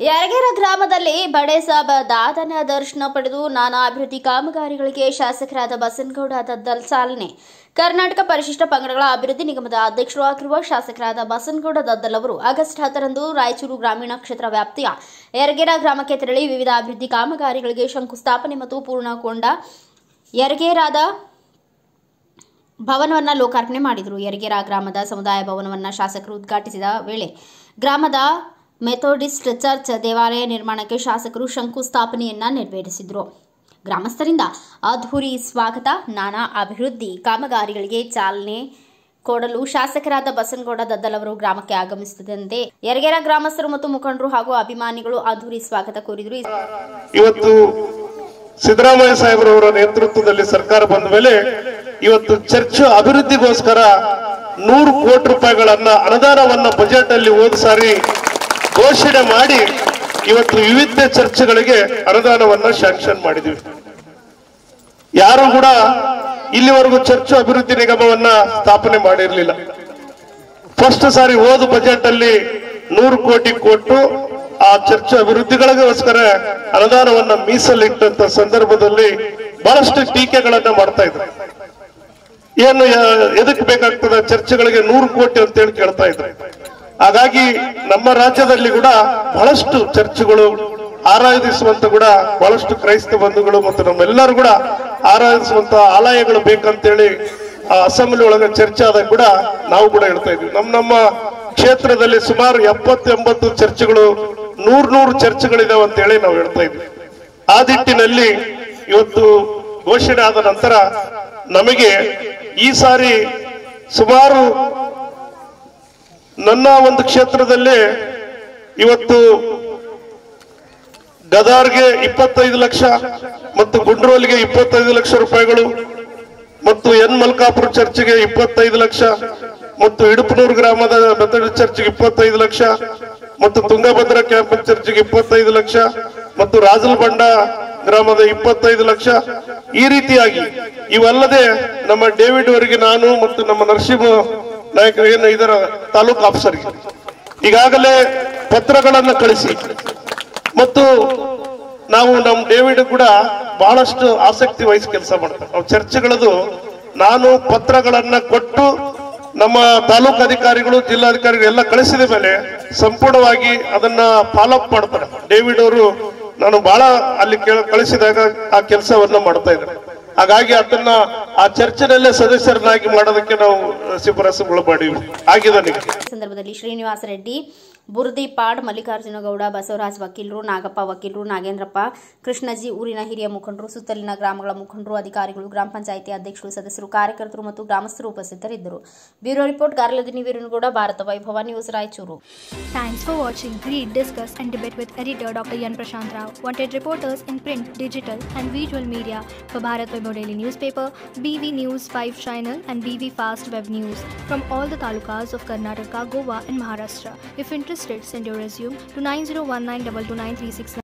ಯರಗೇರ ಗ್ರಾಮದಲ್ಲಿ ಬಡೆ ಸಾಬ ದಾದನ ದರ್ಶನ ಪಡೆದು ನಾನಾ ಅಭಿವೃದ್ಧಿ ಕಾಮಗಾರಿಗಳಿಗೆ ಶಾಸಕರಾದ ಬಸನಗೌಡ ದದ್ದಲ್ ಚಾಲನೆ. ಕರ್ನಾಟಕ ಪರಿಶಿಷ್ಟ ಪಂಗಡಗಳ ಅಭಿವೃದ್ಧಿ ನಿಗಮದ ಅಧ್ಯಕ್ಷರು ಆಗಿರುವ ಶಾಸಕರಾದ ಬಸನಗೌಡ ದದ್ದಲ್ ಅವರು ಆಗಸ್ಟ್ 10ರಂದು ರಾಯಚೂರು ಗ್ರಾಮೀಣ ಕ್ಷೇತ್ರ ವ್ಯಾಪ್ತಿಯ ಯರಗೇರ ಗ್ರಾಮಕ್ಕೆ ತೆರಳಿ ವಿವಿಧ ಅಭಿವೃದ್ಧಿ ಕಾಮಗಾರಿಗಳಿಗೆ ಶಂಕುಸ್ಥಾಪನೆ ಮತ್ತು ಪೂರ್ಣಗೊಂಡ ಯರಗೇರಾದ ಭವನವನ್ನು ಲೋಕಾರ್ಪಣೆ ಮಾಡಿದರು. ಯರಗೇರ ಗ್ರಾಮದ ಸಮುದಾಯ ಭವನವನ್ನು ಶಾಸಕರು ಉದ್ಘಾಟಿಸಿದ ವೇಳೆ ಗ್ರಾಮದ ಮೆಥೋಡಿಸ್ಟ್ ಚರ್ಚ್ ದೇವಾಲಯ ನಿರ್ಮಾಣಕ್ಕೆ ಶಾಸಕರು ಶಂಕುಸ್ಥಾಪನೆಯನ್ನ ನೆರವೇರಿಸಿದರು. ಗ್ರಾಮಸ್ಥರಿಂದ ಅದ್ಧೂರಿ ಸ್ವಾಗತ. ನಾನಾ ಅಭಿವೃದ್ಧಿ ಕಾಮಗಾರಿಗಳಿಗೆ ಚಾಲನೆ ಕೊಡಲು ಶಾಸಕರಾದ ಬಸನಗೌಡ ದದ್ದಲ್ ಅವರು ಗ್ರಾಮಕ್ಕೆ ಆಗಮಿಸುತ್ತಿದ್ದಂತೆ ಯರಗೇರ ಗ್ರಾಮಸ್ಥರು ಮತ್ತು ಮುಖಂಡರು ಹಾಗೂ ಅಭಿಮಾನಿಗಳು ಅದ್ಧೂರಿ ಸ್ವಾಗತ ಕೋರಿದರು. ಇವತ್ತು ಸಿದ್ದರಾಮಯ್ಯ ಸಾಹೇಬರವರ ನೇತೃತ್ವದಲ್ಲಿ ಸರ್ಕಾರ ಬಂದ ಮೇಲೆ ಇವತ್ತು ಚರ್ಚ್ ಅಭಿವೃದ್ಧಿಗೋಸ್ಕರ 100 ಕೋಟಿ ರೂಪಾಯಿಗಳನ್ನ ಅನುದಾನವನ್ನ ಬಜೆಟ್ ಅಲ್ಲಿ ಹೋದ ಸಾರಿ ಘೋಷಣೆ ಮಾಡಿ ಇವತ್ತು ವಿವಿಧ ಚರ್ಚ್ಗಳಿಗೆ ಅನುದಾನವನ್ನ ಶಾಂಕ್ಷನ್ ಮಾಡಿದ್ವಿ. ಯಾರು ಕೂಡ ಇಲ್ಲಿವರೆಗೂ ಚರ್ಚ್ ಅಭಿವೃದ್ಧಿ ನಿಗಮವನ್ನ ಸ್ಥಾಪನೆ ಮಾಡಿರಲಿಲ್ಲ. ಫಸ್ಟ್ ಸಾರಿ ಹೋದ ಬಜೆಟ್ ಅಲ್ಲಿ 100 ಕೋಟಿ ಕೊಟ್ಟು ಆ ಚರ್ಚ್ ಅಭಿವೃದ್ಧಿಗಳಿಗೋಸ್ಕರ ಅನುದಾನವನ್ನ ಮೀಸಲಿಟ್ಟಂತ ಸಂದರ್ಭದಲ್ಲಿ ಬಹಳಷ್ಟು ಟೀಕೆಗಳನ್ನ ಮಾಡ್ತಾ ಇದ್ರು. ಏನು ಎದಕ್ಕೆ ಬೇಕಾಗ್ತದ ಚರ್ಚ್ಗಳಿಗೆ 100 ಕೋಟಿ ಅಂತ ಹೇಳಿ ಕೇಳ್ತಾ ಇದ್ರು. ಹಾಗಾಗಿ ನಮ್ಮ ರಾಜ್ಯದಲ್ಲಿ ಕೂಡ ಬಹಳಷ್ಟು ಚರ್ಚ್ಗಳು ಆರಾಧಿಸುವಂತ ಕೂಡ ಬಹಳಷ್ಟು ಕ್ರೈಸ್ತ ಬಂಧುಗಳು ಮತ್ತು ನಮ್ಮೆಲ್ಲರೂ ಕೂಡ ಆರಾಧಿಸುವಂತ ಆಲಯಗಳು ಬೇಕಂತೇಳಿ ಆ ಅಸೆಂಬ್ಲಿ ಒಳಗೆ ಚರ್ಚೆ ಆದಾಗ ಕೂಡ ನಾವು ಕೂಡ ಹೇಳ್ತಾ ಇದ್ವಿ. ನಮ್ಮ ಕ್ಷೇತ್ರದಲ್ಲಿ ಸುಮಾರು 70-80 ಚರ್ಚ್ಗಳು 100 ಚರ್ಚ್ಗಳಿದಾವೆ ಅಂತ ಹೇಳಿ ನಾವು ಹೇಳ್ತಾ ಇದ್ವಿ. ಆ ನಿಟ್ಟಿನಲ್ಲಿ ಇವತ್ತು ಘೋಷಣೆ ಆದ ನಂತರ ನಮಗೆ ಈ ಸಾರಿ ಸುಮಾರು ನನ್ನ ಒಂದು ಕ್ಷೇತ್ರದಲ್ಲಿ ಇವತ್ತು ಗದಾರ್ಗೆ 25 ಲಕ್ಷ ಮತ್ತು ಗುಂಡ್ರೋಲ್ಗೆ 25 ಲಕ್ಷ ರೂಪಾಯಿಗಳು ಮತ್ತು ಎನ್ ಮಲ್ಕಾಪುರ ಚರ್ಚ್ಗೆ 25 ಲಕ್ಷ ಮತ್ತು ಇಡುಪನೂರು ಗ್ರಾಮದ ಮೆಥಡಿಸ್ಟ್ ಚರ್ಚ್ಗೆ 25 ಲಕ್ಷ ಮತ್ತು ತುಂಗಭದ್ರಾ ಕ್ಯಾಂಪಸ್ ಚರ್ಚ್ಗೆ 25 ಲಕ್ಷ ಮತ್ತು ರಾಜಲಬಂಡ ಗ್ರಾಮದ 25 ಲಕ್ಷ. ಈ ರೀತಿಯಾಗಿ ಇವಲ್ಲದೆ ನಮ್ಮ ಡೇವಿಡ್ ಅವರಿಗೆ ನಾನು ಮತ್ತು ನಮ್ಮ ನರಸಿಂಹ ನಾಯಕರು ಏನು ಇದರ ತಾಲೂಕು ಆಫೀಸರ್ಗೆ ಈಗಾಗಲೇ ಪತ್ರಗಳನ್ನು ಕಳಿಸಿ ಮತ್ತು ನಾವು ನಮ್ಮ ಡೇವಿಡ್ ಕೂಡ ಬಹಳಷ್ಟು ಆಸಕ್ತಿ ವಹಿಸಿ ಕೆಲಸ ಮಾಡ್ತಾರೆ. ನಾವು ಚರ್ಚ್ಗಳದು ನಾನು ಪತ್ರಗಳನ್ನ ಕೊಟ್ಟು ನಮ್ಮ ತಾಲೂಕು ಅಧಿಕಾರಿಗಳು ಜಿಲ್ಲಾಧಿಕಾರಿಗಳು ಎಲ್ಲ ಕಳಿಸಿದ ಮೇಲೆ ಸಂಪೂರ್ಣವಾಗಿ ಅದನ್ನ ಫಾಲೋಅಪ್ ಮಾಡ್ತಾರೆ. ಡೇವಿಡ್ ಅವರು ನಾನು ಬಹಳ ಅಲ್ಲಿ ಕಳಿಸಿದಾಗ ಆ ಕೆಲಸವನ್ನ ಮಾಡ್ತಾ ಇದ್ದಾರೆ. ಹಾಗಾಗಿ ಅದನ್ನ ಆ ಚರ್ಚಿನಲ್ಲೇ ಸದಸ್ಯರನ್ನಾಗಿ ಮಾಡೋದಕ್ಕೆ ನಾವು ಶಿಫಾರಸುಗಳು ಮಾಡಿವಿ ಆಗಿದೆ. ಸಂದರ್ಭದಲ್ಲಿ ಶ್ರೀನಿವಾಸ ರೆಡ್ಡಿ, ಬುರ್ದಿಪಾಡ್, ಮಲ್ಲಿಕಾರ್ಜುನ ಗೌಡ, ಬಸವರಾಜ್ ವಕೀಲರು, ನಾಗಪ್ಪ ವಕೀಲರು, ನಾಗೇಂದ್ರಪ್ಪ, ಕೃಷ್ಣಜಿ, ಊರಿನ ಹಿರಿಯ ಮುಖಂಡರು, ಸುತ್ತಲಿನ ಗ್ರಾಮಗಳ ಮುಖಂಡರು, ಅಧಿಕಾರಿಗಳು, ಗ್ರಾಮ ಪಂಚಾಯಿತಿ ಅಧ್ಯಕ್ಷರು, ಸದಸ್ಯರು, ಕಾರ್ಯಕರ್ತರು ಮತ್ತು ಗ್ರಾಮಸ್ಥರು ಉಪಸ್ಥಿತರಿದ್ದರು. ಬ್ಯೂರೋ ರಿಪೋರ್ಟ್ ಗಾರ್ಲದಿನಿ ವೀರನಗೌಡ, ಭಾರತ ವೈಭವ news, Raichur. Thanks for watching. Read, discuss and debate with editor Dr. Yan Prashant Rao. Wanted reporters in print, digital and visual media for Bharat Vaibhav Daily Newspaper, BV News 5 Channel and BV Fast Web News from all the talukas of Karnataka, Goa and Maharashtra. If interested, send your resume to 9019229369.